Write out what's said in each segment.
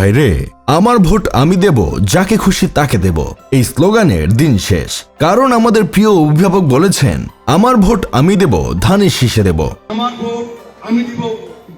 ভাই রে, আমার ভোট আমি দেব, যাকে খুশি তাকে দেব, এই স্লোগানের দিন শেষ। কারণ আমাদের প্রিয় অভিভাবক বলেছেন, আমার ভোট আমি দেব, ধানের শীষে দেব। আমার ভোট আমি দিব,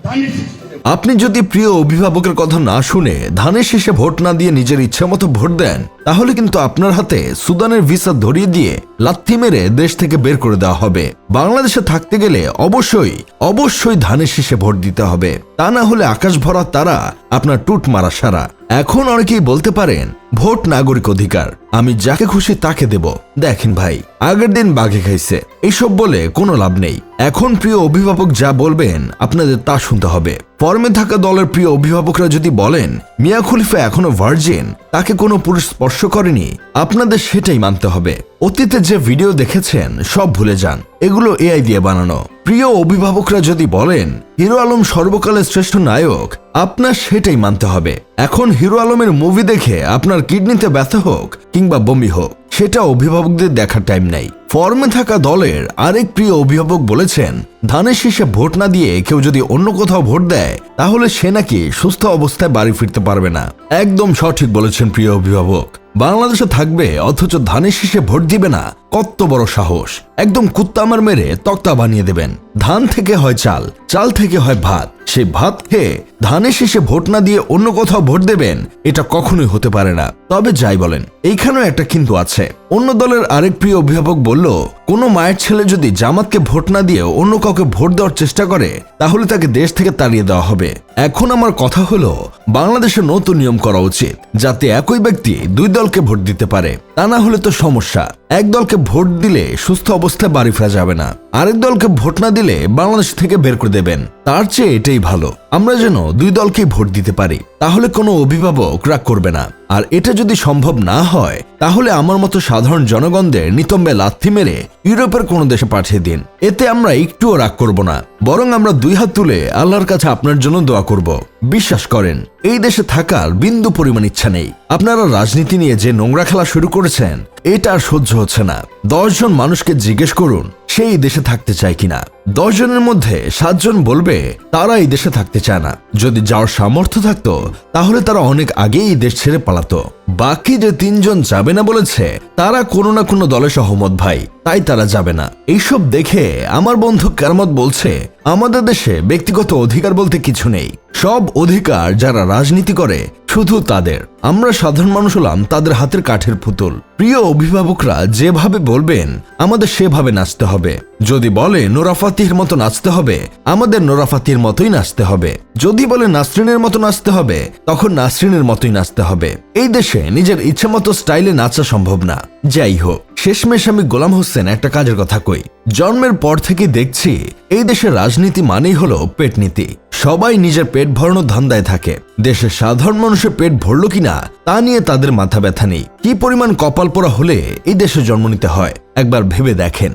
ধানের শীষে দেব। আপনি যদি প্রিয় অভিভাবকের কথা না শুনে ধানের শীষে ভোট না দিয়ে নিজের ইচ্ছা মতো ভোট দেন, তাহলে কিন্তু আপনার হাতে সুদানের ভিসা ধরিয়ে দিয়ে লাথি মেরে দেশ থেকে বের করে দেওয়া হবে। বাংলাদেশে থাকতে গেলে অবশ্যই ধানের শীষে ভোট দিতে হবে, তা না হলে আকাশ ভরা তারা আপনার টুট মারা সারা। এখন অনেকেই বলতে পারেন, ভোট নাগরিক অধিকার, আমি যাকে খুশি তাকে দেব। দেখেন ভাই, আগের দিন বাঘে খাইছে, এইসব বলে কোনো লাভ নেই। এখন প্রিয় অভিভাবক যা বলবেন আপনাদের তা শুনতে হবে। ফর্মে থাকা দলের প্রিয় অভিভাবকরা যদি বলেন মিয়া খলিফা এখনো ভার্জিন, তাকে কোনো পুরুষ স্পর্শ করেনি, আপনাদের সেটাই মানতে হবে। অতীতে যে ভিডিও দেখেছেন সব ভুলে যান, এগুলো এআই দিয়ে বানানো। প্রিয় অভিভাবকরা যদি বলেন হিরো আলম সর্বকালের শ্রেষ্ঠ নায়ক, আপনার সেটাই মানতে হবে। এখন হিরো আলমের মুভি দেখে আপনার কিডনিতে ব্যথা হোক কিংবা বমি হোক, সেটা অভিভাবকদের দেখার টাইম নাই। ফর্মে থাকা দলের আরেক প্রিয় অভিভাবক বলেছেন, ধানের শীষে ভোট না দিয়ে কেউ যদি অন্য কোথাও ভোট দেয়, তাহলে সে নাকি সুস্থ অবস্থায় বাড়ি ফিরতে পারবে না। একদম সঠিক বলেছেন প্রিয় অভিভাবক। বাংলাদেশে থাকবে অথচ ধানের শীষে ভোট দিবে না, কত বড় সাহস! একদম কুত্তামার মেরে তক্তা বানিয়ে দেবেন। ধান থেকে হয় চাল, চাল থেকে হয় ভাত, সেই ভাত খেয়ে ধানের শীষে ভোট না দিয়ে অন্য কোথাও ভোট দেবেন, এটা কখনোই হতে পারে না। তবে যাই বলেন, এইখানেও একটা কিন্তু আছে। অন্য দলের আরেক প্রিয় অভিভাবক বলল, কোনো মায়ের ছেলে যদি জামাতকে ভোট না দিয়ে অন্য কাউকে ভোট দেওয়ার চেষ্টা করে, তাহলে তাকে দেশ থেকে তাড়িয়ে দেওয়া হবে। এখন আমার কথা হলো, বাংলাদেশে নতুন নিয়ম করা উচিত, যাতে একই ব্যক্তি দুই দলকে ভোট দিতে পারে। তা না হলে তো সমস্যা। এক দলকে ভোট দিলে সুস্থ অবস্থায় বাড়ি ফেরা যাবে না, আরেক দলকে ভোট না দিলে বাংলাদেশ থেকে বের করে দেবেন। তার চেয়ে এটাই ভালো, আমরা যেন দুই দলকেই ভোট দিতে পারি, তাহলে কোনো অভিভাবক রাগ করবে না। আর এটা যদি সম্ভব না হয়, তাহলে আমার মতো সাধারণ জনগণদের নিতম্বে লাথি মেরে ইউরোপের কোনো দেশে পাঠিয়ে দিন। এতে আমরা একটুও রাগ করব না, বরং আমরা দুই হাত তুলে আল্লাহর কাছে আপনার জন্য দোয়া করব। বিশ্বাস করেন, এই দেশে থাকার বিন্দু পরিমাণ ইচ্ছা নেই। আপনারা রাজনীতি নিয়ে যে নোংরা খেলা শুরু করেছেন, এটা আর সহ্য হচ্ছে না। 10 জন মানুষকে জিজ্ঞেস করুন সেই দেশে থাকতে চায় কিনা। 10 জনের মধ্যে 7 জন বলবে তারা এই দেশে থাকতে চায় না। যদি যাওয়ার সামর্থ্য থাকতো, তাহলে তারা অনেক আগেই এই দেশ ছেড়ে পালাতো। বাকি যে 3 জন যাবে না বলেছে, তারা কোনো না কোনো দলে সহমত ভাই, তাই তারা যাবে না। এইসব দেখে আমার বন্ধু কেরামত বলছে, আমাদের দেশে ব্যক্তিগত অধিকার বলতে কিছু নেই। সব অধিকার যারা রাজনীতি করে শুধু তাদের। আমরা সাধারণ মানুষ হলাম তাদের হাতের কাঠের পুতুল। প্রিয় অভিভাবকরা যেভাবে বলবেন আমাদের সেভাবে নাচতে হবে। যদি বলে নোরা ফাতিহির মতো নাচতে হবে, আমাদের নোরা ফাতিহির মতোই নাচতে হবে। যদি বলে নাসরিনের মতো নাচতে হবে, তখন নাসরিনের মতোই নাচতে হবে। এই দেশে নিজের ইচ্ছে মতো স্টাইলে নাচা সম্ভব না। যাই হোক, শেষমেশ আমি গোলাম হোসেন একটা কাজের কথা কই। জন্মের পর থেকে দেখছি এই দেশের রাজনীতি মানেই হলো পেট নীতি। সবাই নিজের পেট ভরানোর ধান্দায় থাকে। দেশের সাধারণ মানুষের পেট ভরল কিনা তা নিয়ে তাদের মাথা ব্যথা নেই। কি পরিমাণ কপাল পোড়া হলে এই দেশে জন্ম নিতে হয় একবার ভেবে দেখেন।